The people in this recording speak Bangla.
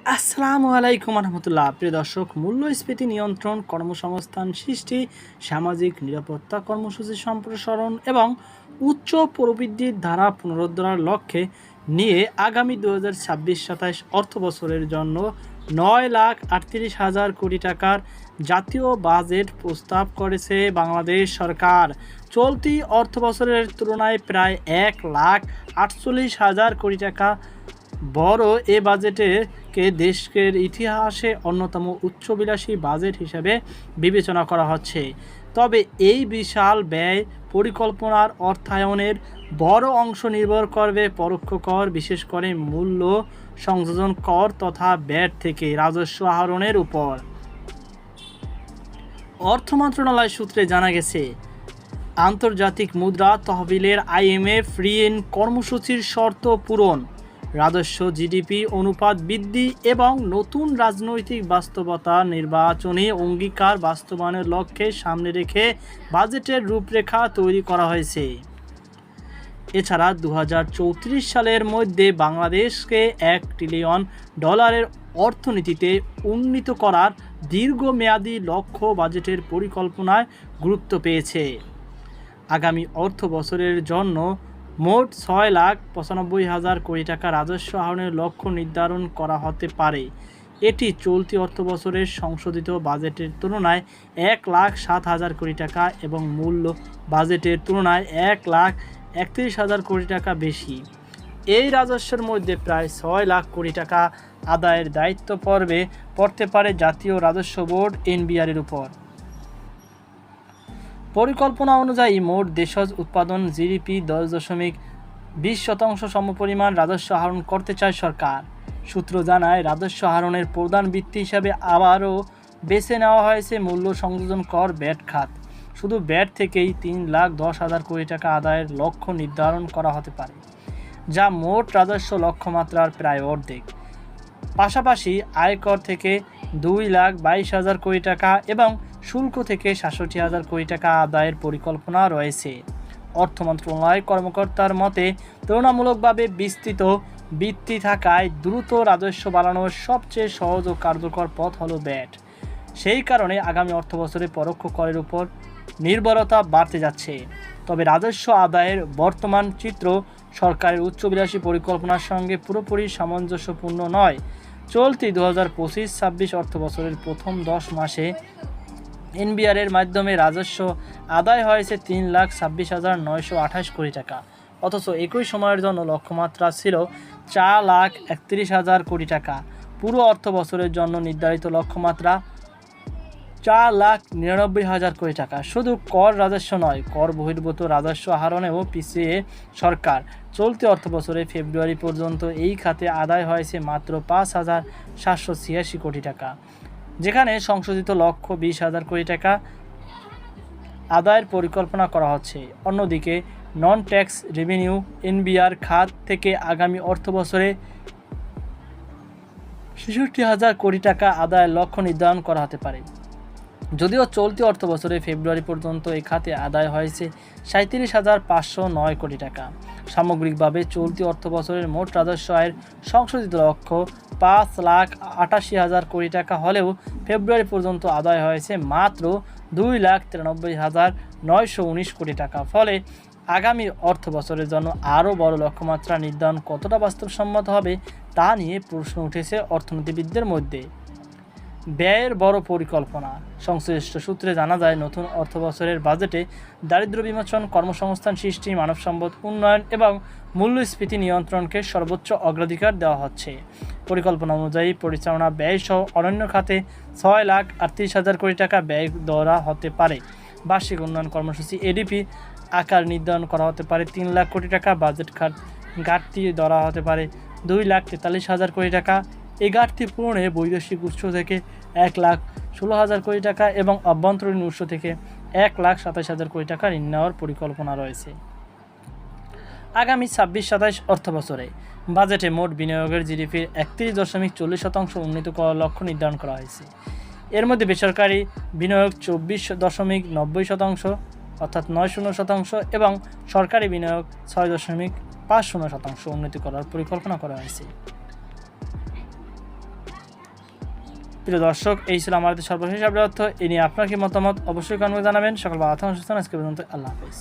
আসসালামু আলাইকুম রহমতুল্লাহ। প্রিয় দর্শক, মূল্যস্ফীতি নিয়ন্ত্রণ, কর্মসংস্থান সৃষ্টি, সামাজিক নিরাপত্তা কর্মসূচি সম্প্রসারণ এবং উচ্চ প্রবৃদ্ধির ধারা পুনরুদ্ধারের লক্ষ্যে নিয়ে আগামী 2026-27 অর্থবছরের জন্য 9,38,000 কোটি টাকার জাতীয় বাজেট প্রস্তাব করেছে বাংলাদেশ সরকার। চলতি অর্থবছরের তুলনায় প্রায় 1,48,000 কোটি টাকা বড় এ বাজেটকে দেশের ইতিহাসে অন্যতম উচ্চবিলাসী বাজেট হিসেবে বিবেচনা করা হচ্ছে। তবে এই বিশাল ব্যয় পরিকল্পনার অর্থায়নের বড় অংশ নির্ভর করবে পরোক্ষ কর, বিশেষ করে মূল্য সংযোজন কর তথা ভ্যাট থেকে রাজস্ব আহরণের উপর। অর্থ মন্ত্রণালয় সূত্রে জানা গেছে, আন্তর্জাতিক মুদ্রা তহবিলের IMF ঋণ কর্মসূচির শর্ত পূরণ, রাজস্ব জিডিপি অনুপাত বৃদ্ধি এবং নতুন রাজনৈতিক বাস্তবতা নির্বাচনী অঙ্গীকার বাস্তবায়নের লক্ষ্যে সামনে রেখে বাজেটের রূপরেখা তৈরি করা হয়েছে। এছাড়া 2034 সালের মধ্যে বাংলাদেশকে $1 ট্রিলিয়ন অর্থনীতিতে উন্নীত করার দীর্ঘমেয়াদী লক্ষ্য বাজেটের পরিকল্পনায় গুরুত্ব পেয়েছে। আগামী অর্থ বছরের জন্য মোট 6,95,000 কোটি টাকা রাজস্ব আহরণের লক্ষ্য নির্ধারণ করা হতে পারে। এটি চলতি অর্থবছরের সংশোধিত বাজেটের তুলনায় 1,07,000 কোটি টাকা এবং মূল্য বাজেটের তুলনায় 1,31,000 কোটি টাকা বেশি। এই রাজস্বের মধ্যে প্রায় 6 লাখ কোটি টাকা আদায়ের দায়িত্ব পড়তে পারে জাতীয় রাজস্ব বোর্ড NBR-এর উপর। পরিকল্পনা অনুযায়ী মোট দেশজ উৎপাদন GDP 10.20% সমপরিমাণ রাজস্ব আহরণ করতে চায় সরকার। সূত্র জানায়, রাজস্ব আহরণের প্রধান ভিত্তি হিসাবে আবারও বেছে নেওয়া হয়েছে মূল্য সংযোজন কর ভ্যাট খাত। শুধু ভ্যাট থেকেই 3,10,000 কোটি টাকা আদায়ের লক্ষ্য নির্ধারণ করা হতে পারে, যা মোট রাজস্ব লক্ষ্যমাত্রার প্রায় অর্ধেক। পাশাপাশি আয়কর থেকে 2,22,000 কোটি টাকা এবং শুল্ক থেকে 67,000 কোটি টাকা আদায়ের পরিকল্পনা রয়েছে। অর্থ মন্ত্রণালয়ের কর্মকর্তার মতে, তুলনামূলকভাবে বিস্তৃত বৃত্তি থাকায় দ্রুত রাজস্ব বাড়ানোর সবচেয়ে সহজ ও কার্যকর পথ হলো ভ্যাট। সেই কারণে আগামী অর্থবছরে পরোক্ষ করের উপর নির্ভরতা বাড়তে যাচ্ছে। তবে রাজস্ব আদায়ের বর্তমান চিত্র সরকারের উচ্চবিলাসী পরিকল্পনার সঙ্গে পুরোপুরি সামঞ্জস্যপূর্ণ নয়। চলতি 2025-26 অর্থবছরের প্রথম 10 মাসে NBR-এর মাধ্যমে রাজস্ব আদায় হয়েছে 3,26,928 কোটি টাকা, অথচ একই সময়ের জন্য লক্ষ্যমাত্রা ছিল 4,31,000 কোটি টাকা। পুরো অর্থ বছরের জন্য নির্ধারিত লক্ষ্যমাত্রা 4,99,000 কোটি টাকা। শুধু কর রাজস্ব নয়, কর বহির্ভূত রাজস্ব আহরণেও পিছিয়ে সরকার। চলতি অর্থবছরে ফেব্রুয়ারি পর্যন্ত এই খাতে আদায় হয়েছে মাত্র 5,786 কোটি টাকা, যেখানে সংশোধিত লক্ষ্য 20,000 কোটি টাকা আদায়ের পরিকল্পনা করা হচ্ছে। অন্যদিকে নন ট্যাক্স রেভিনিউ NBR খাত থেকে আগামী অর্থবছরে 66,000 কোটি টাকা আদায়ের লক্ষ্য নির্ধারণ করা হতে পারে। যদিও চলতি অর্থবছরে ফেব্রুয়ারি পর্যন্ত এই খাতে আদায় হয়েছে 37,509 কোটি টাকা। সামগ্রিকভাবে চলতি অর্থবছরের মোট রাজস্ব আয়ের সংশোধিত লক্ষ্য 5,88,000 কোটি টাকা হলেও ফেব্রুয়ারি পর্যন্ত আদায় হয়েছে মাত্র 2,93,919 কোটি টাকা। ফলে আগামী অর্থ বছরের জন্য আরও বড় লক্ষ্যমাত্রা নির্ধারণ কতটা বাস্তবসম্মত হবে তা নিয়ে প্রশ্ন উঠেছে অর্থনীতিবিদদের মধ্যে। ব্যয়ের বড় পরিকল্পনা। সংশ্লিষ্ট সূত্রে জানা যায়, নতুন অর্থবছরের বাজেটে দারিদ্র্য বিমোচন, কর্মসংস্থান সৃষ্টি, মানব সম্পদ উন্নয়ন এবং মূল্যস্ফীতি নিয়ন্ত্রণকে সর্বোচ্চ অগ্রাধিকার দেওয়া হচ্ছে। পরিকল্পনা অনুযায়ী পরিচালনা ব্যয় সহ অন্যান্য খাতে 6,38,000 কোটি টাকা ব্যয় ধরা হতে পারে। বার্ষিক উন্নয়ন কর্মসূচি ADP আকার নির্ধারণ করা হতে পারে 3 লাখ কোটি টাকা। বাজেট ঘাটতি ধরা হতে পারে 2,43,000 কোটি টাকা। এই ঘাটতি পূরণে বৈদেশিক উৎস থেকে 1,16,000 কোটি টাকা এবং অভ্যন্তরীণ উৎস থেকে 1,27,000 কোটি টাকা ঋণ নেওয়ার পরিকল্পনা রয়েছে। আগামী 26-27 অর্থবছরে বাজেটে মোট বিনিয়োগের GDP-র 31.40% উন্নীত করার লক্ষ্য নির্ধারণ করা হয়েছে। এর মধ্যে বেসরকারি বিনিয়োগ 24.90% অর্থাৎ 90% এবং সরকারি বিনিয়োগ 6.50% উন্নতি করার পরিকল্পনা করা হয়েছে। প্রিয় দর্শক, এই ছিল আমাদের সর্বশেষ আপডেট। এ নিয়ে আপনার কি মতামত অবশ্যই কমেন্টে জানাবেন। সকল ভালো থাকুন, সুস্থ থাকুন। আজকে পর্যন্ত আল্লাহ হাফেজ।